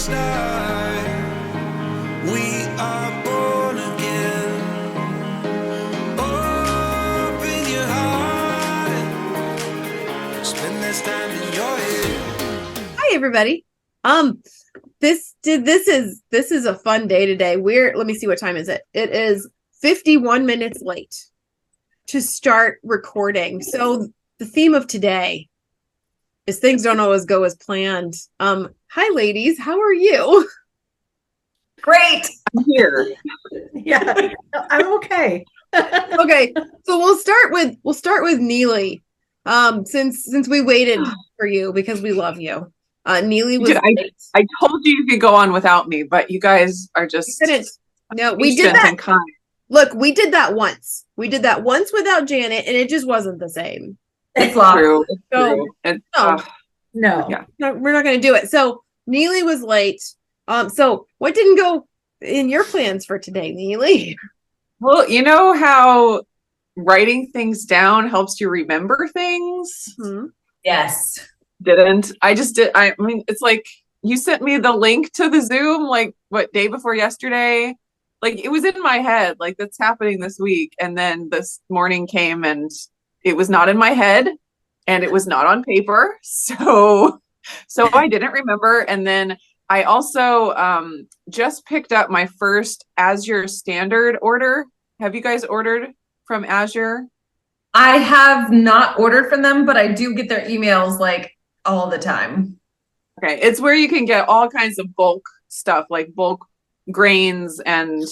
start. We are born again. Open your heart. Spend this time in your head. Hi everybody. This is a fun day today. Let me see, what time is it? It is 51 minutes late to start recording. So the theme of today is things don't always go as planned. Hi ladies, how are you? Great. I'm here. Yeah, I'm okay. Okay, so we'll start with Neely. Since we waited for you because we love you. Neely was I told you you could go on without me, but you guys are just no, we did that. Look, we did that once. We did that once without Janet, and it just wasn't the same. It's true. It's true. No, we're not going to do it. So Neely was late. So what didn't go in your plans for today, Neely? Well, you know how writing things down helps you remember things? Mm-hmm. Yes. I just did. I mean, it's like you sent me the link to the Zoom, like what, day before yesterday? Like it was in my head, like that's happening this week. And then this morning came and it was not in my head and it was not on paper. So I didn't remember. And then I also just picked up my first Azure standard order. Have you guys ordered from Azure? I have not ordered from them, but I do get their emails like all the time. Okay, it's where you can get all kinds of bulk stuff, like bulk grains and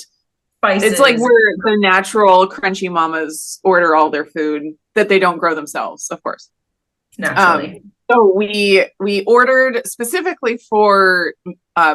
spices. It's like where the natural crunchy mamas order all their food that they don't grow themselves, of course. Naturally. So we ordered specifically for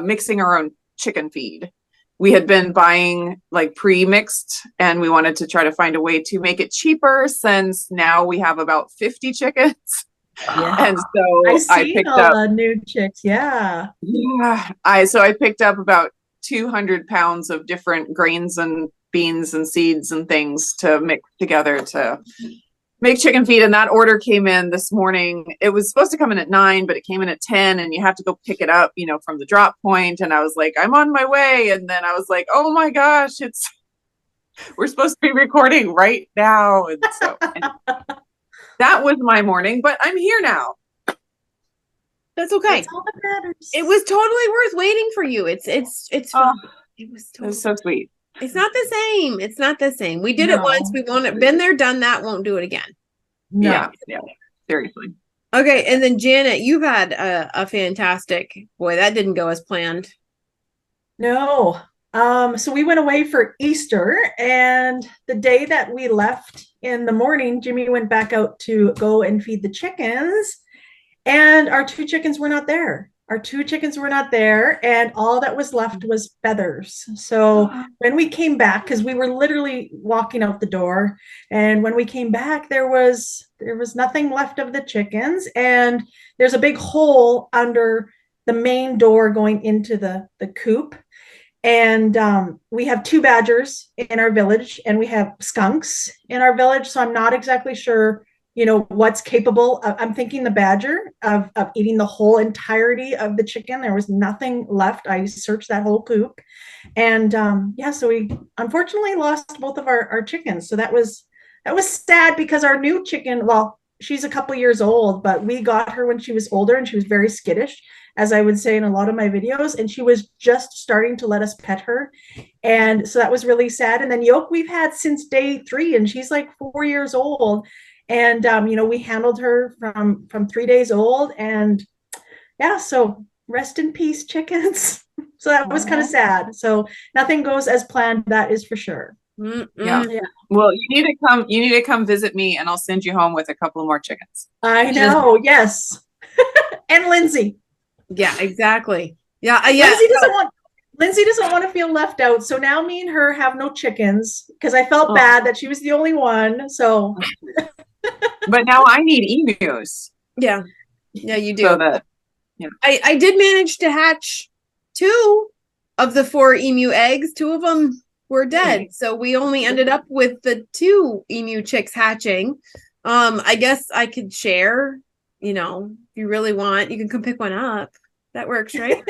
mixing our own chicken feed. We had been buying like pre-mixed and we wanted to try to find a way to make it cheaper since now we have about 50 chickens. Yeah. And so I picked up the new chicks. Yeah. Yeah. I picked up about 200 pounds of different grains and beans and seeds and things to mix together to make chicken feed. And that order came in this morning. It was supposed to come in at 9, but it came in at 10 and you have to go pick it up, from the drop point. And I was like, I'm on my way. And then I was like, oh my gosh, we're supposed to be recording right now. And so that was my morning, but I'm here now. That's okay. That's all that matters. It was totally worth waiting for you. It was so sweet. It's not the same. It's not the same. We did it once. We won't have been there, done that, won't do it again. No. Yeah. Seriously. Okay. And then Janet, you've had a fantastic, boy, that didn't go as planned. No. So we went away for Easter, and the day that we left in the morning, Jimmy went back out to go and feed the chickens, and our 2 chickens were not there. And all that was left was feathers. So when we came back, because we were literally walking out the door, and when we came back, there was nothing left of the chickens, and there's a big hole under the main door going into the coop. And we have 2 badgers in our village, and we have skunks in our village. So I'm not exactly sure, what's capable of. I'm thinking the badger of eating the whole entirety of the chicken. There was nothing left. I searched that whole coop, and so we unfortunately lost both of our chickens. So that was sad because our new chicken, well, she's a couple years old, but we got her when she was older and she was very skittish, as I would say in a lot of my videos, and she was just starting to let us pet her. And so that was really sad. And then Yoke we've had since day 3, and she's like 4 years old. And, we handled her from 3 days old, and so rest in peace, chickens. So that was kind of sad. So nothing goes as planned. That is for sure. Yeah. Well, you need to come visit me, and I'll send you home with a couple more chickens. I know. Yes. And Lindsay. Yeah, exactly. Yeah. Lindsay doesn't want to feel left out. So now me and her have no chickens because I felt bad that she was the only one. So, but now I need emus. Yeah, you do. So I did manage to hatch 2 of the 4 emu eggs. 2 of them were dead, so we only ended up with the 2 emu chicks hatching. I guess I could share. If you really want, you can come pick one up. That works, right?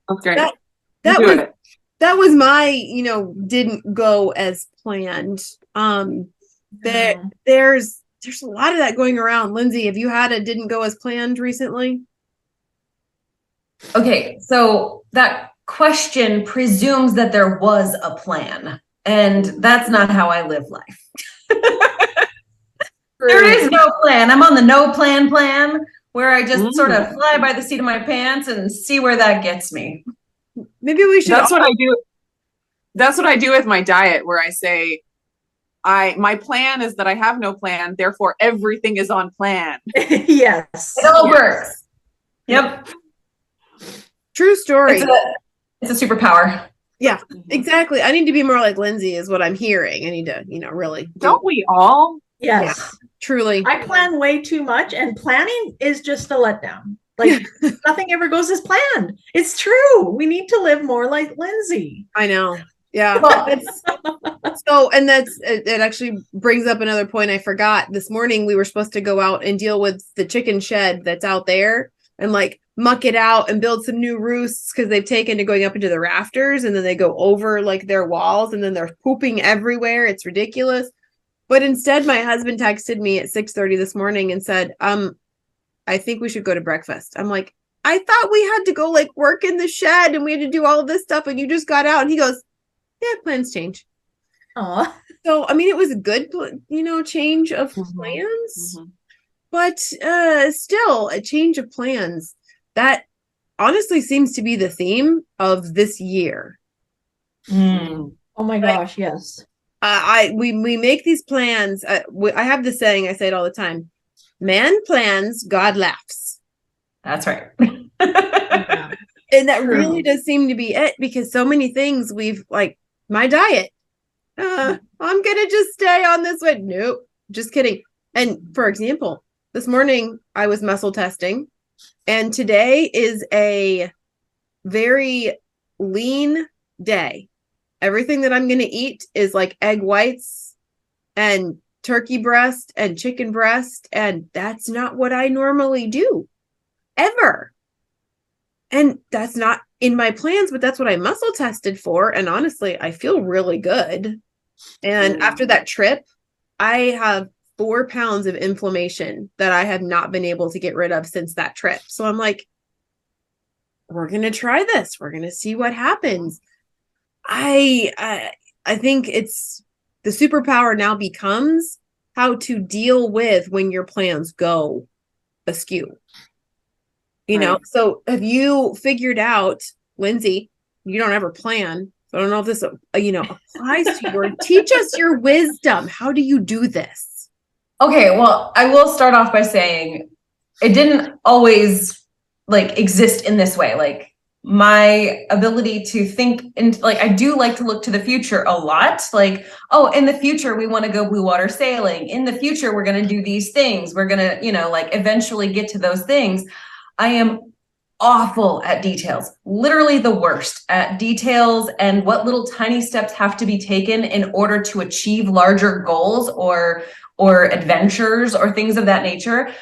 That's great. That Do was it. that was my, didn't go as planned. There's a lot of that going around. Lindsay, have you had a didn't go as planned recently? Okay, so that question presumes that there was a plan, and that's not how I live life. There is no plan. I'm on the no plan where I just sort of fly by the seat of my pants and see where that gets me. Maybe we should. That's what I do. That's what I do with my diet, where I say, my plan is that I have no plan, therefore everything is on plan. Yes. It all works. Yep. True story. It's a superpower. Yeah, exactly. I need to be more like Lindsay is what I'm hearing. I need to, really. Don't we all? Yes. Yeah, truly. I plan way too much, and planning is just a letdown. Like nothing ever goes as planned. It's true. We need to live more like Lindsay. I know. Yeah. It actually brings up another point I forgot. This morning we were supposed to go out and deal with the chicken shed that's out there and like muck it out and build some new roosts because they've taken to going up into the rafters, and then they go over like their walls and then they're pooping everywhere. It's ridiculous. But instead my husband texted me at 6:30 this morning and said, I think we should go to breakfast. I'm like, I thought we had to go like work in the shed and we had to do all of this stuff and you just got out. And he goes, yeah, plans change. Aw. So, I mean, it was a good, change of plans, but still a change of plans. That honestly seems to be the theme of this year. Oh my gosh, yes. We make these plans. I have this saying, I say it all the time. Man plans, God laughs. That's right. And that really does seem to be it, because so many things we've like my diet. I'm going to just stay on this way. Nope, just kidding. And for example, this morning I was muscle testing, and today is a very lean day. Everything that I'm going to eat is like egg whites and turkey breast and chicken breast. And that's not what I normally do ever. And that's not in my plans, but that's what I muscle tested for. And honestly, I feel really good. And after that trip, I have 4 pounds of inflammation that I have not been able to get rid of since that trip. So I'm like, we're going to try this. We're going to see what happens. I think it's the superpower now becomes how to deal with when your plans go askew. So have you figured out, Lindsay, you don't ever plan. So I don't know if this, applies to you, or teach us your wisdom. How do you do this? Okay, well, I will start off by saying it didn't always exist in this way. Like my ability to think and I do like to look to the future a lot. Like, oh, in the future, we want to go blue water sailing. In the future, we're going to do these things. We're going to, eventually get to those things. I am awful at details, literally the worst at details and what little tiny steps have to be taken in order to achieve larger goals or adventures or things of that nature.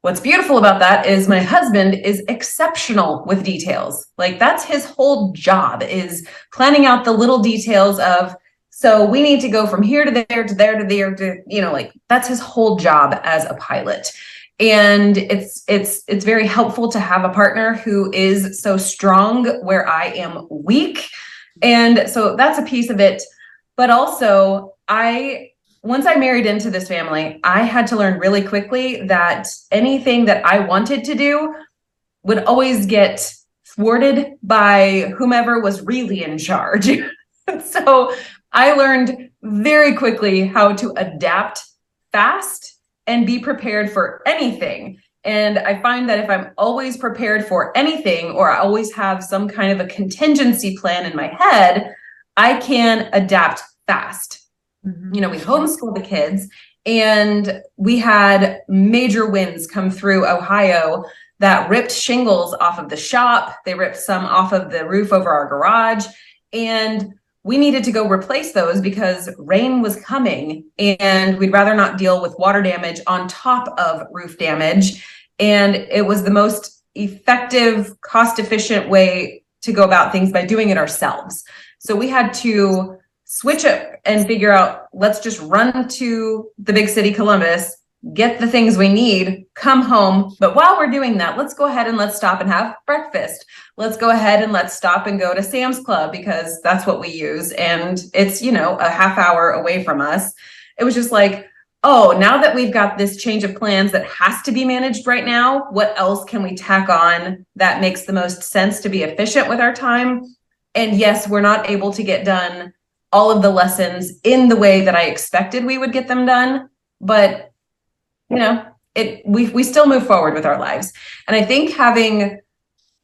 What's beautiful about that is my husband is exceptional with details. Like that's his whole job, is planning out the little details of, so we need to go from here to there to there to there to, that's his whole job as a pilot. And it's very helpful to have a partner who is so strong where I am weak. And so that's a piece of it. But also once I married into this family, I had to learn really quickly that anything that I wanted to do would always get thwarted by whomever was really in charge. So I learned very quickly how to adapt fast and be prepared for anything. And I find that if I'm always prepared for anything, or I always have some kind of a contingency plan in my head, I can adapt fast. We homeschool the kids, and we had major winds come through Ohio that ripped shingles off of the shop. They ripped some off of the roof over our garage, and we needed to go replace those because rain was coming, and we'd rather not deal with water damage on top of roof damage. And it was the most effective, cost-efficient way to go about things by doing it ourselves. So we had to switch it and figure out, let's just run to the big city, Columbus, get the things we need, come home. But while we're doing that, let's go ahead and let's stop and have breakfast. Let's go ahead and let's stop and go to Sam's Club because that's what we use. And it's, you know, a half hour away from us. It was just like, oh, now that we've got this change of plans that has to be managed right now, what else can we tack on that makes the most sense to be efficient with our time? And yes, we're not able to get done all of the lessons in the way that I expected we would get them done, but you know, we still move forward with our lives. And I think having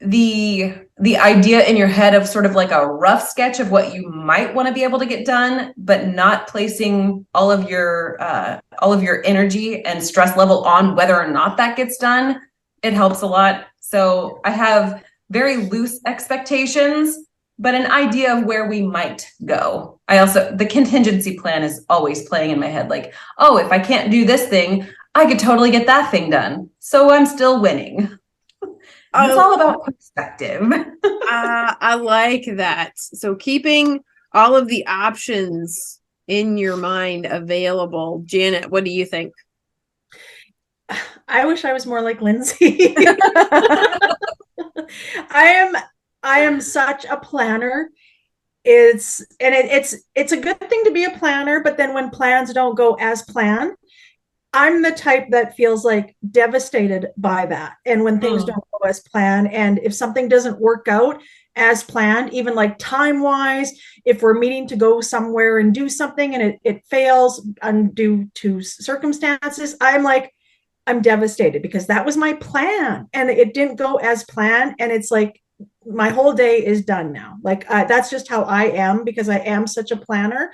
the idea in your head of sort of like a rough sketch of what you might want to be able to get done, but not placing all of your energy and stress level on whether or not that gets done, it helps a lot. So I have very loose expectations, but an idea of where we might go. The contingency plan is always playing in my head, like, oh, if I can't do this thing, I could totally get that thing done. So I'm still winning. It's all about perspective. I like that. So keeping all of the options in your mind available. Janet, what do you think? I wish I was more like Lindsay. I am such a planner. It's a good thing to be a planner, but then when plans don't go as planned, I'm the type that feels like devastated by that. And when things don't go as planned, and if something doesn't work out as planned, even like time wise, if we're meeting to go somewhere and do something and it fails due to circumstances, I'm devastated because that was my plan and it didn't go as planned. And it's like, my whole day is done now. Like that's just how I am because I am such a planner.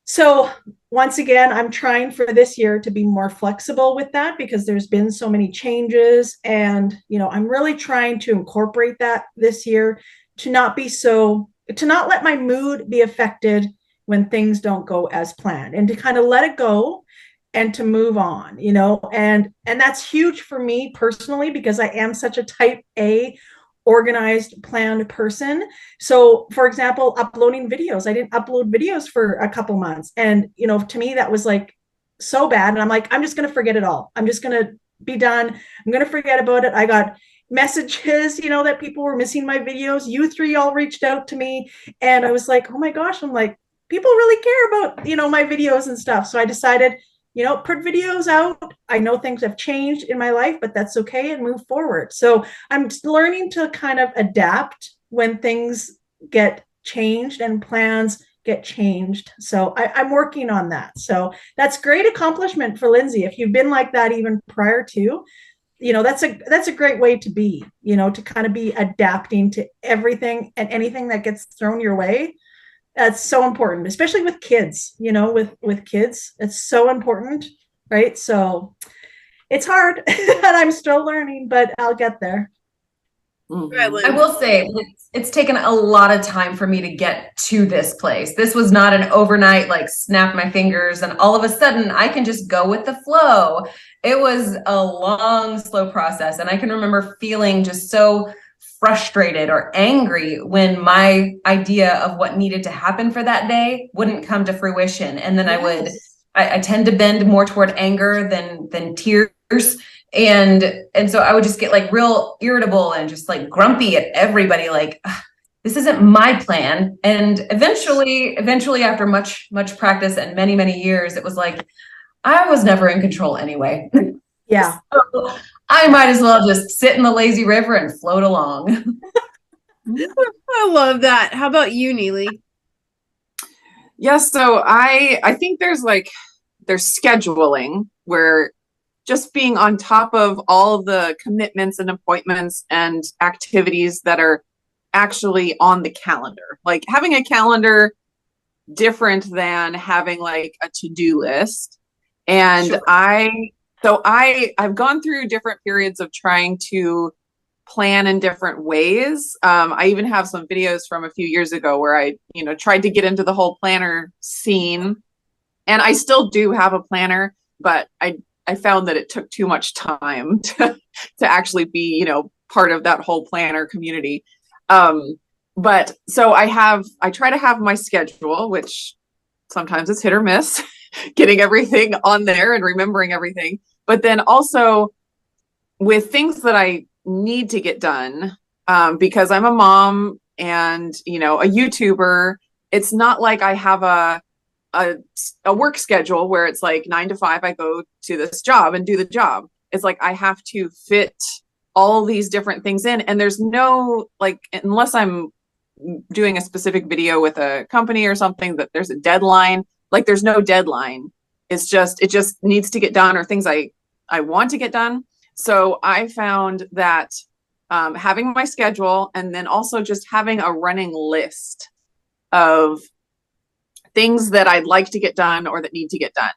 So once again, I'm trying for this year to be more flexible with that because there's been so many changes. And, you know, I'm really trying to incorporate that this year to not let my mood be affected when things don't go as planned and to kind of let it go and to move on, you know, and that's huge for me personally because I am such a type A organized, planned person. So for example, uploading videos, I didn't upload videos for a couple months. And, you know, to me, that was like so bad. And I'm like, I'm just going to forget it all. I'm just going to be done. I'm going to forget about it. I got messages, you know, that people were missing my videos. You three all reached out to me. And I was like, oh my gosh, I'm like, people really care about, you know, my videos and stuff. So I decided, you know, put videos out. I know things have changed in my life, but that's okay and move forward. So I'm learning to kind of adapt when things get changed and plans get changed. So I'm working on that. So that's great accomplishment for Lindsay. If you've been like that even prior to, you know, that's a great way to be, you know, to kind of be adapting to everything and anything that gets thrown your way. That's so important, especially with kids, you know, with kids, it's so important, right? So it's hard and I'm still learning, but I'll get there. I will say it's taken a lot of time for me to get to this place. This was not an overnight, like snap my fingers and all of a sudden I can just go with the flow. It was a long, slow process. And I can remember feeling just so frustrated or angry when my idea of what needed to happen for that day wouldn't come to fruition. And then I tend to bend more toward anger than tears. And so I would just get like real irritable and just like grumpy at everybody, like, this isn't my plan. And eventually after much practice and many, many years, it was like, I was never in control anyway. Yeah. So I might as well just sit in the lazy river and float along. I love that. How about you, Neely? Yes. So I think there's scheduling where just being on top of all of the commitments and appointments and activities that are actually on the calendar, like having a calendar different than having like a to-do list. And sure. I've gone through different periods of trying to plan in different ways. I even have some videos from a few years ago where I, you know, tried to get into the whole planner scene, and I still do have a planner, but I found that it took too much time to actually be, you know, part of that whole planner community. But so I try to have my schedule, which sometimes it's hit or miss, getting everything on there and remembering everything. But then also with things that I need to get done, because I'm a mom and, you know, a YouTuber, it's not like I have a work schedule where it's like 9 to 5, I go to this job and do the job. It's like I have to fit all these different things in, and there's no, like, unless I'm doing a specific video with a company or something that there's a deadline, like there's no deadline. It's just, it just needs to get done, or things I want to get done. So I found that having my schedule, and then also just having a running list of things that I'd like to get done or that need to get done.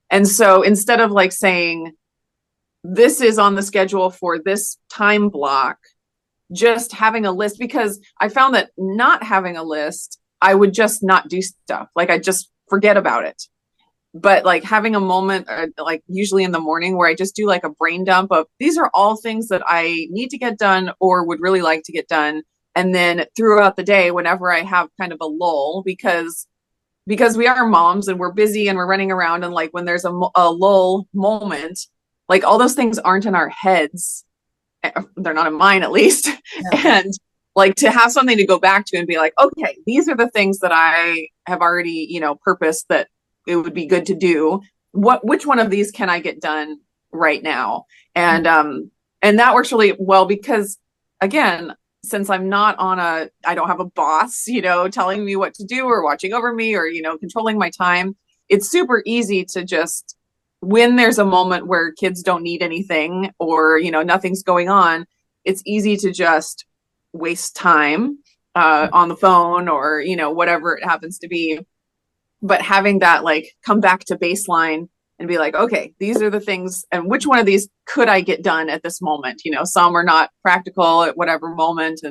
And so instead of like saying, this is on the schedule for this time block, just having a list, because I found that not having a list, I would just not do stuff. Like I just forget about it. But like having a moment, like usually in the morning, where I just do like a brain dump of, these are all things that I need to get done or would really like to get done. And then throughout the day, whenever I have kind of a lull, because we are moms and we're busy and we're running around, and like when there's a lull moment, like all those things aren't in our heads. They're not in mine, at least. Yeah. And like to have something to go back to and be like, okay, these are the things that I have already, you know, purposed that it would be good to do. Which one of these can I get done right now? And that works really well, because again, since I'm not I don't have a boss, you know, telling me what to do or watching over me or, you know, controlling my time. It's super easy to just, when there's a moment where kids don't need anything or, you know, nothing's going on, it's easy to just waste time on the phone or, you know, whatever it happens to be. But having that, like, come back to baseline and be like, okay, these are the things, and which one of these could I get done at this moment? You know, some are not practical at whatever moment,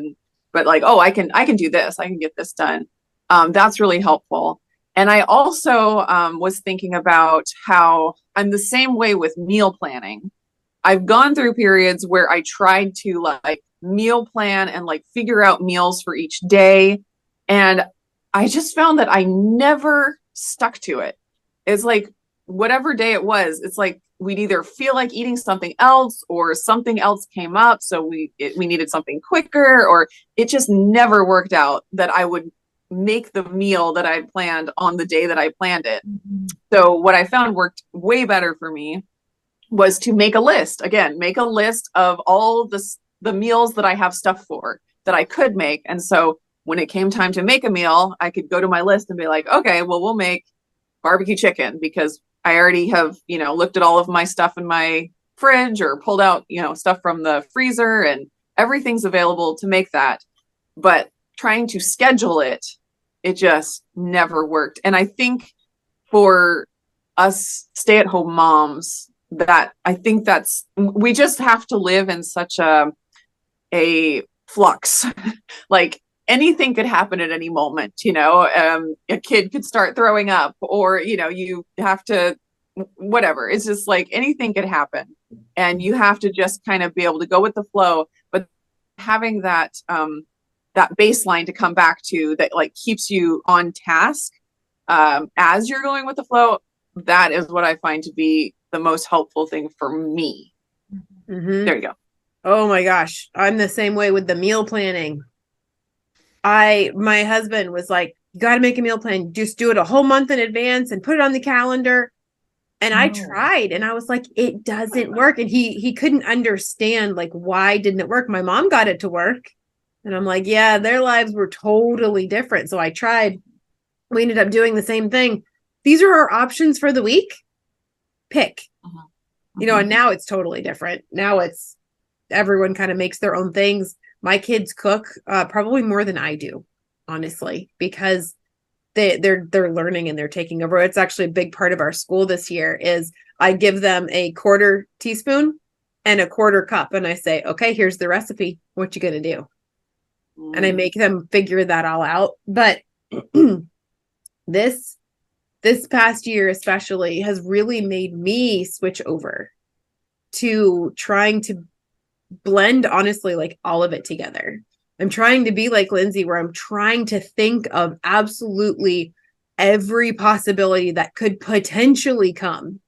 but like, oh, I can do this, I can get this done. That's really helpful. And I also was thinking about how I'm the same way with meal planning. I've gone through periods where I tried to like meal plan and like figure out meals for each day. And I just found that I never stuck to it. It's like, whatever day it was, it's like we'd either feel like eating something else or something else came up. So we needed something quicker, or it just never worked out that I would make the meal that I planned on the day that I planned it. Mm-hmm. So what I found worked way better for me was to make a list. Again, make a list of all the meals that I have stuff for that I could make. And so when it came time to make a meal, I could go to my list and be like, okay, well, we'll make barbecue chicken, because I already have, you know, looked at all of my stuff in my fridge or pulled out, you know, stuff from the freezer, and everything's available to make that. But trying to schedule it just never worked. And I think for us stay-at-home moms, that I think we just have to live in such a flux. Like anything could happen at any moment, you know, a kid could start throwing up, or, you know, you have to, whatever. It's just like anything could happen, and you have to just kind of be able to go with the flow. But having that baseline to come back to, that like keeps you on task as you're going with the flow, that is what I find to be the most helpful thing for me. Mm-hmm. There you go. Oh my gosh. I'm the same way with the meal planning. My husband was like, you got to make a meal plan. Just do it a whole month in advance and put it on the calendar. And I tried, and I was like, it doesn't work. And he couldn't understand, like, why didn't it work? My mom got it to work. And I'm like, yeah, their lives were totally different. So I tried. We ended up doing the same thing. These are our options for the week. Pick. Uh-huh. You know, and now it's totally different. Now it's everyone kind of makes their own things. My kids cook probably more than I do, honestly, because they're learning and they're taking over. It's actually a big part of our school this year is I give them a 1/4 teaspoon and a 1/4 cup. And I say, okay, here's the recipe. What you going to do? And I make them figure that all out. But this past year especially has really made me switch over to trying to blend, honestly, like all of it together. I'm trying to be like Lindsay, where I'm trying to think of absolutely every possibility that could potentially come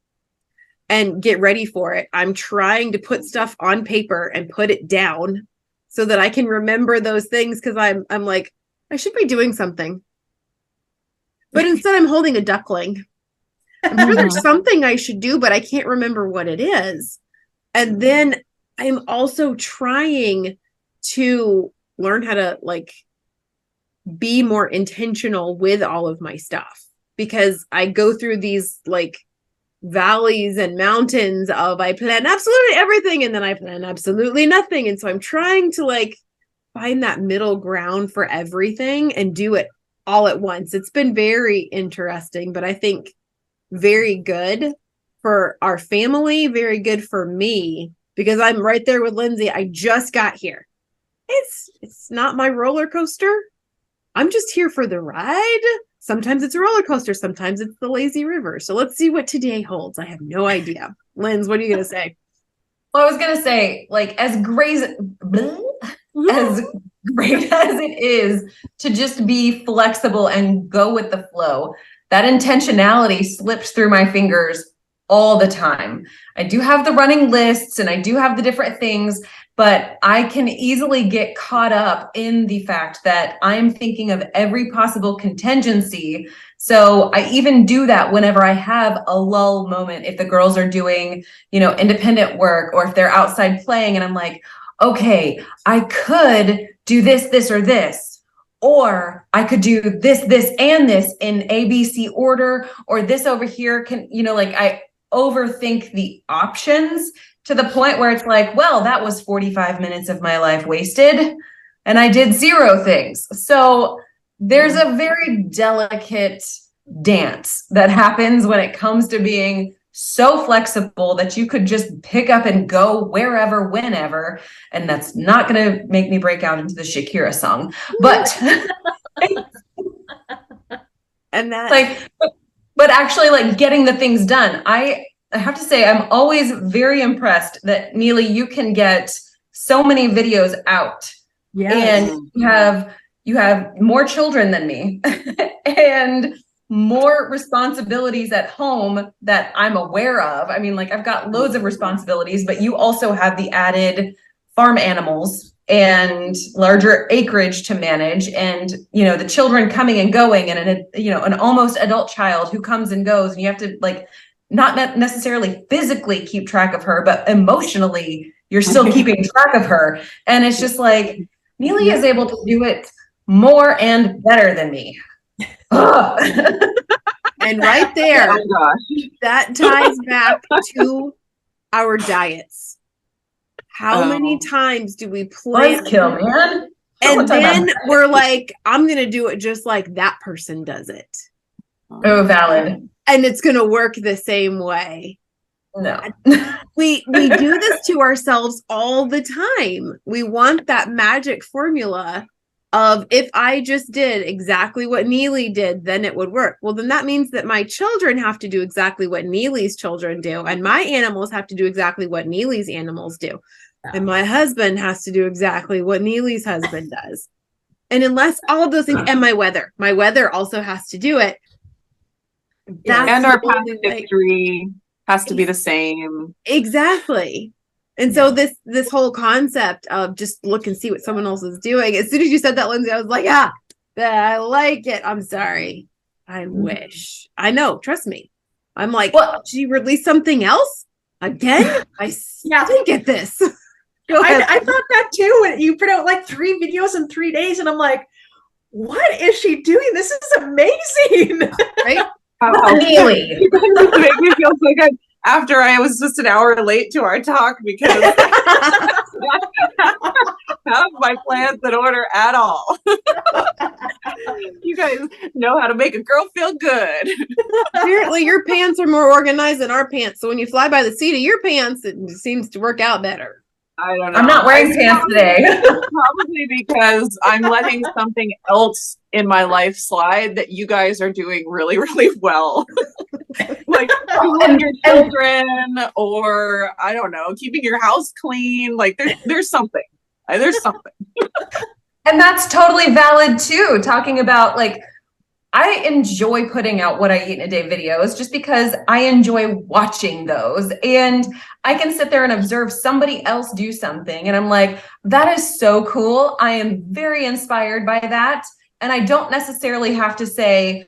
and get ready for it. I'm trying to put stuff on paper and put it down so that I can remember those things, because I'm like, I should be doing something. But instead I'm holding a duckling. I'm sure there's something I should do, but I can't remember what it is. And then I'm also trying to learn how to like be more intentional with all of my stuff, because I go through these like valleys and mountains of I plan absolutely everything and then I plan absolutely nothing. And so I'm trying to like find that middle ground for everything and do it all at once. It's been very interesting, but I think very good for our family, very good for me, because I'm right there with Lindsay. I just got here. It's not my roller coaster. I'm just here for the ride. Sometimes it's a roller coaster. Sometimes it's the lazy river. So let's see what today holds. I have no idea. Linz, what are you going to say? Well, I was going to say, like, as great as it is to just be flexible and go with the flow, that intentionality slips through my fingers all the time. I do have the running lists and I do have the different things, but I can easily get caught up in the fact that I'm thinking of every possible contingency. So I even do that whenever I have a lull moment, if the girls are doing, independent work, or if they're outside playing and I'm like, okay, I could do this, this, or this, or I could do this, this, and this in ABC order, or this over here I overthink the options to the point where it's like, well, that was 45 minutes of my life wasted and I did 0 things. So there's a very delicate dance that happens when it comes to being so flexible that you could just pick up and go wherever, whenever. And that's not going to make me break out into the Shakira song, but and that but actually like getting the things done. I have to say, I'm always very impressed that Neely, you can get so many videos out. Yes. And you have more children than me and more responsibilities at home that I'm aware of. I mean, like I've got loads of responsibilities, but you also have the added farm animals and larger acreage to manage, and the children coming and going, and an almost adult child who comes and goes, and you have to like not necessarily physically keep track of her, but emotionally you're still keeping track of her. And it's just like Neely is able to do it more and better than me. And right there, that ties back to our diets. How many times do we plan? Buzzkill, man. And then we're like, I'm going to do it just like that person does it. Oh, valid. And it's going to work the same way. No. We do this to ourselves all the time. We want that magic formula of, if I just did exactly what Neely did, then it would work. Well, then that means that my children have to do exactly what Neely's children do. And my animals have to do exactly what Neely's animals do. And my husband has to do exactly what Neely's husband does. And unless all of those things, and my weather also has to do it. And our past history has to be the same. Exactly. And so this whole concept of just look and see what someone else is doing. As soon as you said that, Lindsay, I was like, I like it. I'm sorry. I wish. I know. Trust me. I'm like, did you release something else again? I didn't get this. I thought that too. You put out like 3 videos in 3 days, and I'm like, what is she doing? This is amazing. Right? Neely. It made me feel so good after I was just an hour late to our talk, because I don't have my plans in order at all. You guys know how to make a girl feel good. Apparently your pants are more organized than our pants. So when you fly by the seat of your pants, it seems to work out better. I don't know. I'm not wearing pants today. Probably because I'm letting something else in my life slide that you guys are doing really, really well. Like your children, or I don't know, keeping your house clean. Like there's something. There's something. And that's totally valid too. Talking about like, I enjoy putting out what I eat in a day videos just because I enjoy watching those. And I can sit there and observe somebody else do something. And I'm like, that is so cool. I am very inspired by that. And I don't necessarily have to say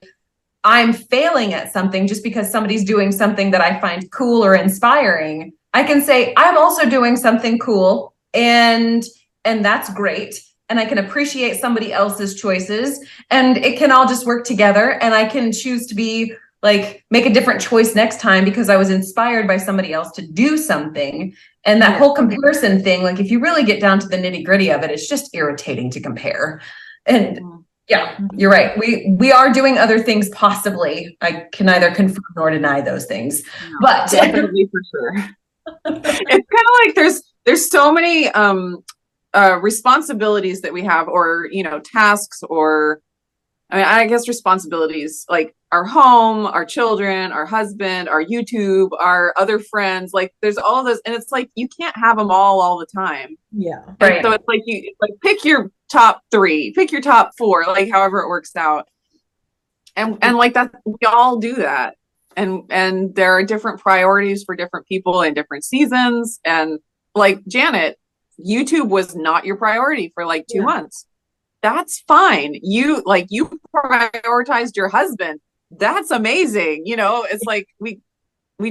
I'm failing at something just because somebody's doing something that I find cool or inspiring. I can say I'm also doing something cool, and that's great. And I can appreciate somebody else's choices, and it can all just work together. And I can choose to be like, make a different choice next time because I was inspired by somebody else to do something. And that whole comparison thing, like if you really get down to the nitty gritty of it, it's just irritating to compare. And yeah, you're right. We are doing other things possibly. I can neither confirm nor deny those things, but Definitely for sure. It's kind of like there's so many responsibilities that we have, or tasks, or I guess responsibilities, like our home, our children, our husband, our YouTube, our other friends. Like there's all this, and it's like you can't have them all the time. Yeah. Right. So it's like you pick your top 3, pick your top 4, like however it works out. And like that, we all do that. And there are different priorities for different people in different seasons. And like Janet, YouTube was not your priority for like 2 months. That's fine. You prioritized your husband. That's amazing. It's like we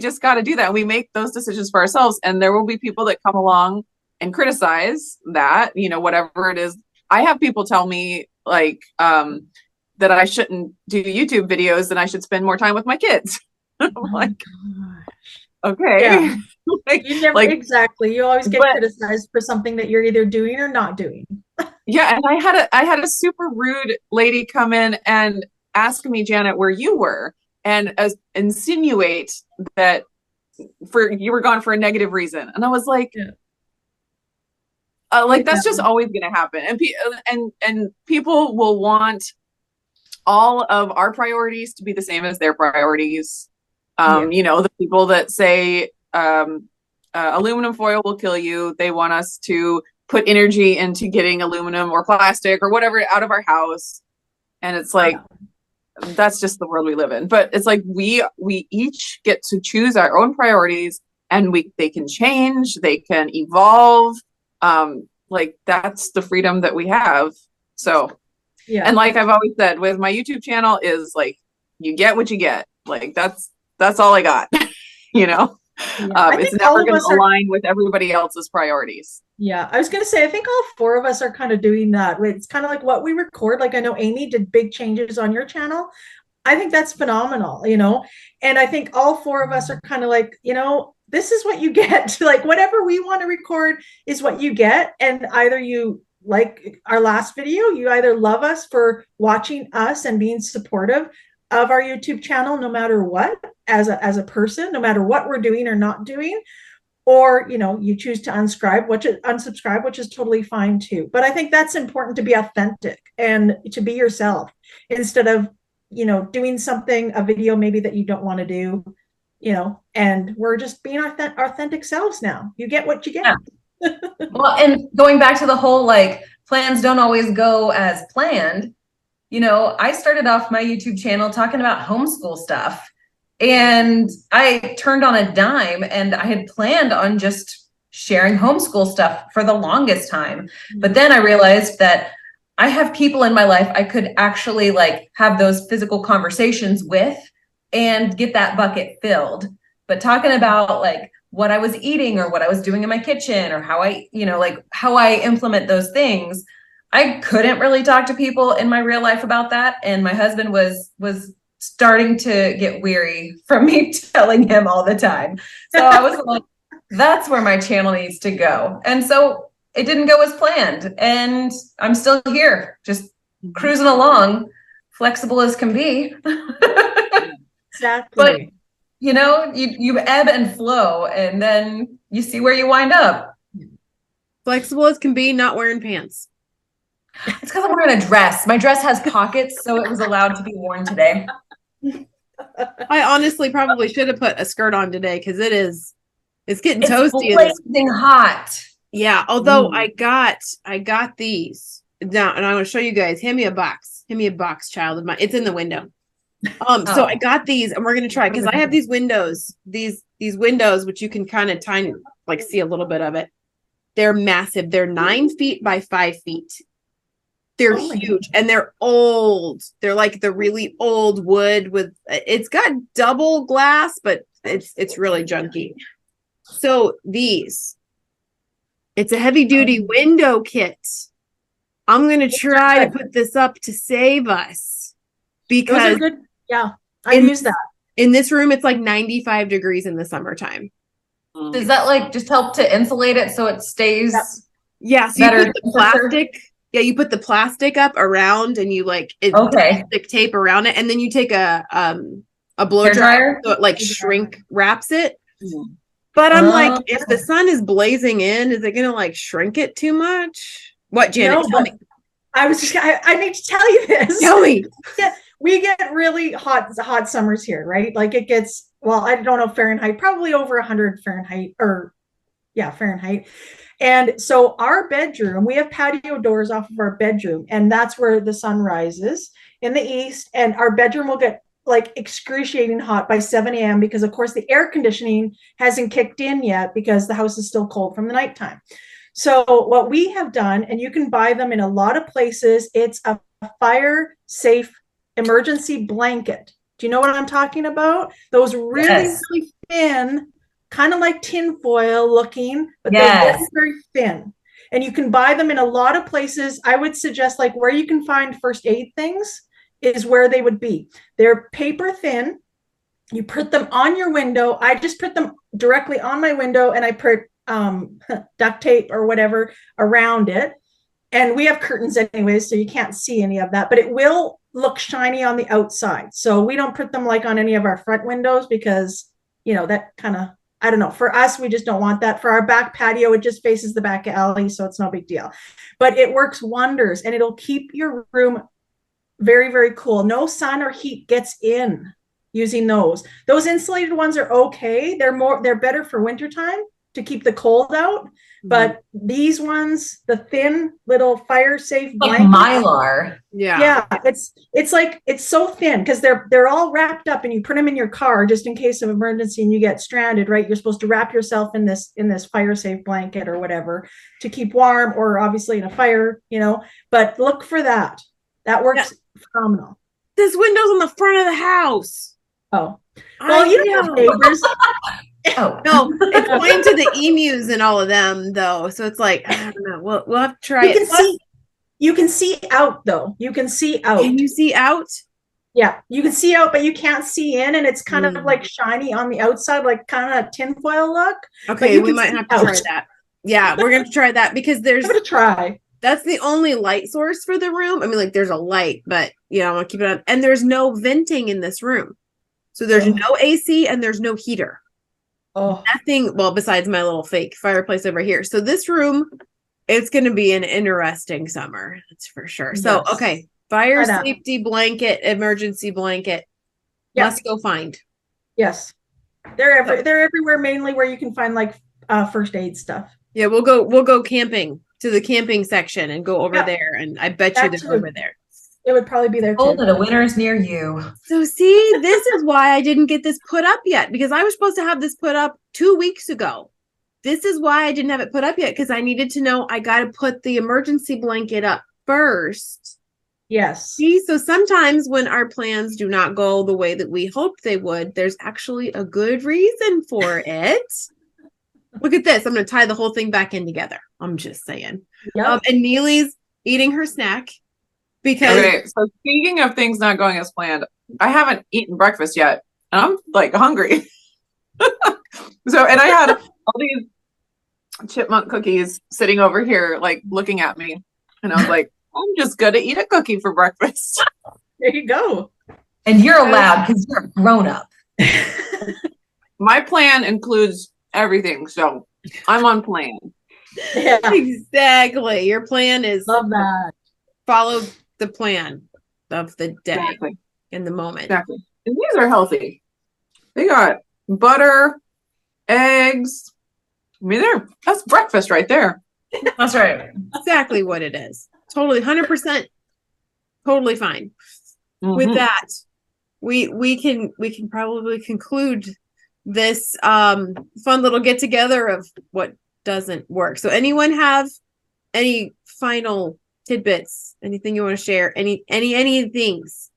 just got to do that. We make those decisions for ourselves, and there will be people that come along and criticize that, whatever it is. I have people tell me like that I shouldn't do YouTube videos and I should spend more time with my kids. I'm like, okay. Yeah. like, You never exactly. You always get criticized for something that you're either doing or not doing. Yeah, and I had a super rude lady come in and ask me, Janet, where you were, and insinuate that you were gone for a negative reason, and I was like, that's just always going to happen, and people will want all of our priorities to be the same as their priorities. The people that say aluminum foil will kill you, they want us to put energy into getting aluminum or plastic or whatever out of our house. And it's like, that's just the world we live in. But it's like, we each get to choose our own priorities, and they can change, they can evolve. Like that's the freedom that we have. So, and like I've always said with my YouTube channel is like, you get what you get. Like that's all I got, it's never going to align with everybody else's priorities. Yeah, I was going to say, I think all 4 of us are kind of doing that. It's kind of like what we record. Like I know Amy did big changes on your channel. I think that's phenomenal, and I think all 4 of us are kind of like, this is what you get. Like whatever we want to record is what you get. And either you like our last video, you either love us for watching us and being supportive of our YouTube channel, no matter what, as a person, no matter what we're doing or not doing, or you choose to unsubscribe, which is totally fine too. But I think that's important, to be authentic and to be yourself instead of doing a video maybe that you don't want to do, and we're just being our authentic selves now. You get what you get. Yeah. Well, and going back to the whole like plans don't always go as planned. I started off my YouTube channel talking about homeschool stuff. And I turned on a dime, and I had planned on just sharing homeschool stuff for the longest time. But then I realized that I have people in my life I could actually like have those physical conversations with and get that bucket filled. But talking about like what I was eating or what I was doing in my kitchen or how I implement those things, I couldn't really talk to people in my real life about that. And my husband was starting to get weary from me telling him all the time. So I was like, that's where my channel needs to go. And so it didn't go as planned. And I'm still here, just cruising along, flexible as can be. Exactly. But you ebb and flow, and then you see where you wind up. Flexible as can be, not wearing pants. It's because I'm wearing a dress. My dress has pockets, so it was allowed to be worn today. I honestly probably should have put a skirt on today because it's getting It's toasty. blazing hot. Yeah, although I got these now, and I want to show you guys. Hand me a box, child of mine. It's in the window. So I got these, and we're gonna try because I have these windows, these windows, which you can kind of tiny, like see a little bit of it. They're massive. They're 9 feet by 5 feet. They're huge, and they're old. They're like the really old wood with. It's got double glass, but it's really junky. So these, it's a heavy duty window kit. I'm gonna try to put this up to save us because those are good. Yeah, I use that. In this room, it's like 95 degrees in the summertime. Does that like just help to insulate it so it stays? Yeah, so you put the plastic. Yeah, you put the plastic up around, and you like plastic tape around it, and then you take a blow dryer so it like shrink wraps it. But I'm like, if the sun is blazing in, is it gonna like shrink it too much? What, Janet? No, tell me. I need to tell you this. Tell me. We get really hot summers here, right? Like it gets, well, I don't know Fahrenheit, probably over 100 Fahrenheit Fahrenheit. And so our bedroom, we have patio doors off of our bedroom, and that's where the sun rises in the east. And our bedroom will get like excruciating hot by 7 a.m. because of course the air conditioning hasn't kicked in yet because the house is still cold from the nighttime. So what we have done, and you can buy them in a lot of places, it's a fire safe emergency blanket. Do you know what I'm talking about? Those really thin, kind of like tin foil looking, but they're very, very thin. And you can buy them in a lot of places. I would suggest like where you can find first aid things is where they would be. They're paper thin. You put them on your window. I just put them directly on my window, and I put duct tape or whatever around it. And we have curtains anyways, so you can't see any of that, but it will look shiny on the outside. So we don't put them like on any of our front windows because, you know, that kind of, I don't know, for us, we just don't want that. For our back patio, it just faces the back alley, so it's no big deal. But it works wonders, and it'll keep your room very, very cool. No sun or heat gets in using those. Those insulated ones are okay. They're better for wintertime to keep the cold out. But these ones, the thin little fire safe like Mylar. Yeah, it's like, it's so thin because they're all wrapped up, and you put them in your car just in case of emergency and you get stranded, right? You're supposed to wrap yourself in this fire safe blanket or whatever to keep warm, or obviously in a fire, you know. But look for that. That works phenomenal. This window's on the front of the house. Oh, well, you don't have neighbors. Oh no, it's going to the emus and all of them though, so it's like, I don't know. We'll have to try it. You can see out though. You can see out. Can you see out? Yeah, you can see out, but you can't see in, and it's kind of like shiny on the outside, like kind of tinfoil look. Okay, we might have to try that. Yeah, we're gonna try that because there's. Give it a try. That's the only light source for the room. I mean, like there's a light, but you know, I want to keep it on. And there's no venting in this room, so there's no AC and there's no heater. Oh, nothing. Well, besides my little fake fireplace over here. So this room, it's going to be an interesting summer. That's for sure. Yes. So, okay. Fire safety blanket, emergency blanket. Yep. Must go find. Yes. They're everywhere, mainly where you can find like first aid stuff. Yeah. We'll go camping to the camping section and go over there. And I bet you they're over there. It would probably be there too. Oh, that a winter's near you. So see, this is why I didn't get this put up yet, because I was supposed to have this put up 2 weeks ago. This is why I didn't have it put up yet, because I needed to know I got to put the emergency blanket up first. Yes. See, so sometimes when our plans do not go the way that we hoped they would, there's actually a good reason for it. Look at this. I'm going to tie the whole thing back in together. I'm just saying. Yep. And Neely's eating her snack. Okay, so speaking of things not going as planned, I haven't eaten breakfast yet, and I'm like hungry. And I had all these chipmunk cookies sitting over here, like looking at me, and I was like, I'm just gonna eat a cookie for breakfast. There you go. And you're allowed because you're a grown up. My plan includes everything, so I'm on plan. Yeah. Exactly. Your plan is love that. Follow the plan of the day in the moment. Exactly. And these are healthy. They got butter, eggs. I mean, that's breakfast right there. That's right. Exactly what it is. Totally, 100%. Totally fine. With Mhm. that, we can probably conclude this fun little get together of what doesn't work. So anyone have any final tidbits? Anything you want to share? Any things?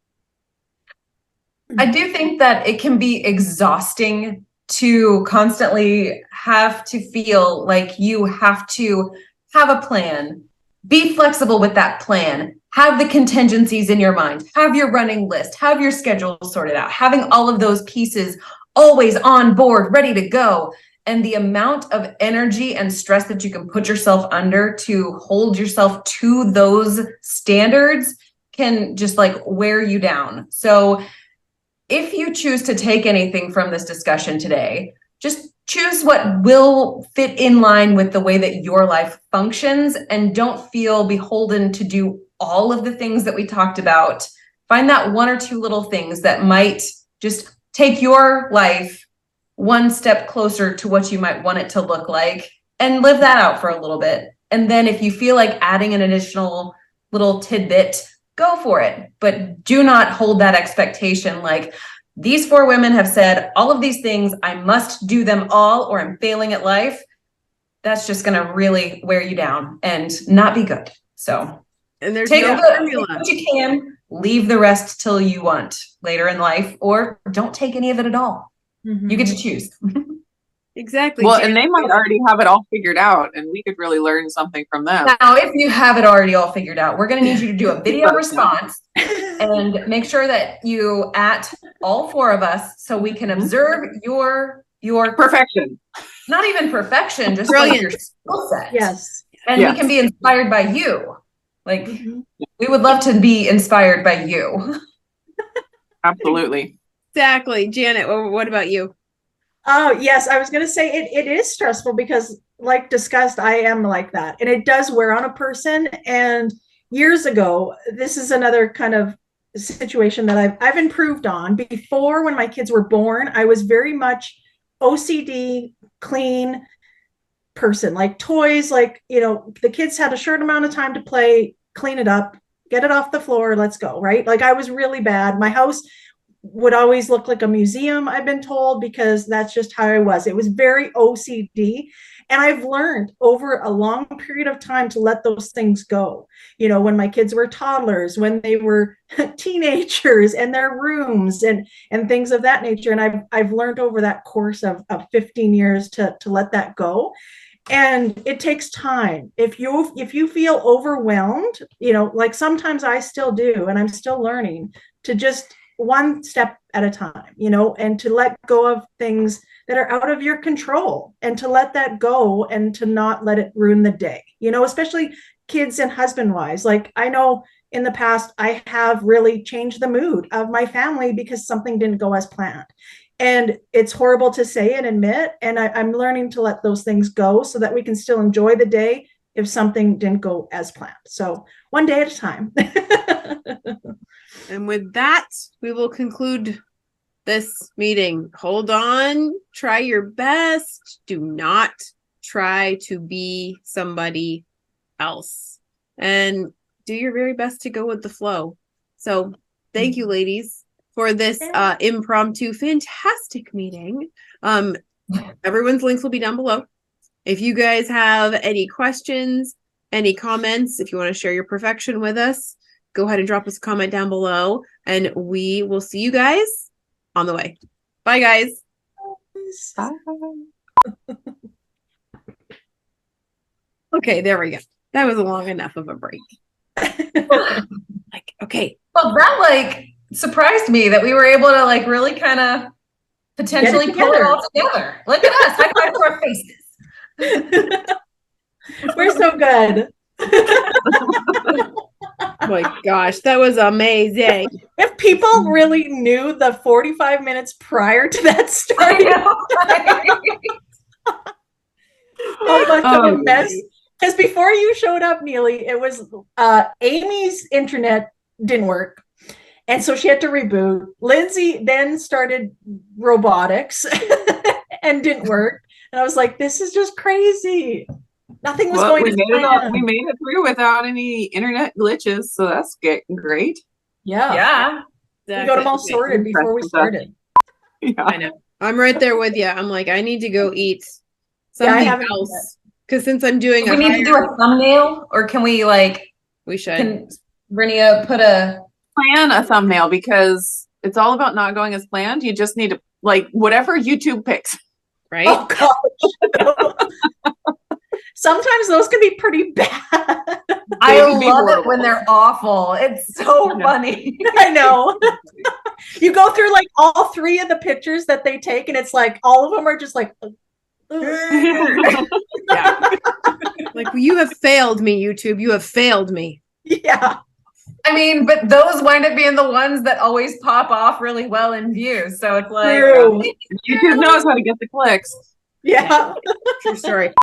I do think that it can be exhausting to constantly have to feel like you have to have a plan, be flexible with that plan, have the contingencies in your mind, have your running list, have your schedule sorted out, having all of those pieces always on board, ready to go. And the amount of energy and stress that you can put yourself under to hold yourself to those standards can just like wear you down. So if you choose to take anything from this discussion today, just choose what will fit in line with the way that your life functions and don't feel beholden to do all of the things that we talked about. Find that one or two little things that might just take your life one step closer to what you might want it to look like and live that out for a little bit. And then if you feel like adding an additional little tidbit, go for it. But do not hold that expectation like these 4 women have said all of these things, I must do them all or I'm failing at life. That's just going to really wear you down and not be good. So And there's take no formula. what you can, leave the rest till you want later in life, or don't take any of it at all. You get to choose. Exactly. Well, and they might already have it all figured out, and we could really learn something from them. Now, if you have it already all figured out, we're going to need you to do a video response and make sure that you at all 4 of us so we can observe your Perfection. not even perfection, just Brilliant. like your skill set. Yes. And Yes. we can be inspired by you. Like Mhm. we would love to be inspired by you. Absolutely. Exactly. Janet, what about you? Oh, yes. I was going to say it is stressful because, like discussed, I am like that. And it does wear on a person. And years ago, this is another kind of situation that I've improved on. Before, when my kids were born, I was very much OCD, clean person. Like toys, like, the kids had a short amount of time to play, clean it up, get it off the floor, let's go, right? Like I was really bad. My house would always look like a museum, I've been told, because that's just how I was. It was very OCD. And I've learned over a long period of time to let those things go. When my kids were toddlers, when they were teenagers and their rooms and things of that nature. And I've learned over that course of 15 years to let that go. And it takes time. If you feel overwhelmed, like sometimes I still do, and I'm still learning to just one step at a time, and to let go of things that are out of your control and to let that go and to not let it ruin the day, especially kids and husband wise. Like I know in the past, I have really changed the mood of my family because something didn't go as planned. And it's horrible to say and admit. And I'm learning to let those things go so that we can still enjoy the day if something didn't go as planned. So one day at a time. And with that, we will conclude this meeting. Hold on. Try your best. Do not try to be somebody else. And do your very best to go with the flow. So thank you, ladies, for this impromptu, fantastic meeting. Everyone's links will be down below. If you guys have any questions, any comments, if you want to share your perfection with us, go ahead and drop us a comment down below, and we will see you guys on the way. Bye, guys. Bye. Okay, there we go. That was long enough of a break. Okay. Well, that surprised me that we were able to really kind of potentially pull it all together. Look at us. High five to our faces. We're so good. Oh my gosh, that was amazing. If people really knew the 45 minutes prior to that starting, how much of a mess. Because before you showed up, Neely, it was Amy's internet didn't work. And so she had to reboot. Lindsay then started robotics and didn't work. And I was like, this is just crazy. Nothing was Well, going we as made it all, planned. we made it through without any internet glitches, so that's great. Yeah. Yeah. We got them all Exactly. sorted before we started. Yeah. I know. I'm right there with you. I'm like, I need to go eat Yeah, I something haven't eaten else. Because since I'm doing Do we need to do a thumbnail, or can we we should. can Brinia put a Plan a thumbnail because it's all about not going as planned. You just need to whatever YouTube picks. Right? Oh gosh. Sometimes those can be pretty bad. I They can be love it horrible. when they're awful. It's so Yeah. funny. I know. You go through like all three of the pictures that they take, and it's like all of them are just like. Yeah. Like, you have failed me, YouTube. You have failed me. Yeah. I mean, but those wind up being the ones that always pop off really well in views. So it's like, True. YouTube knows how to get the clicks. Yeah. True story.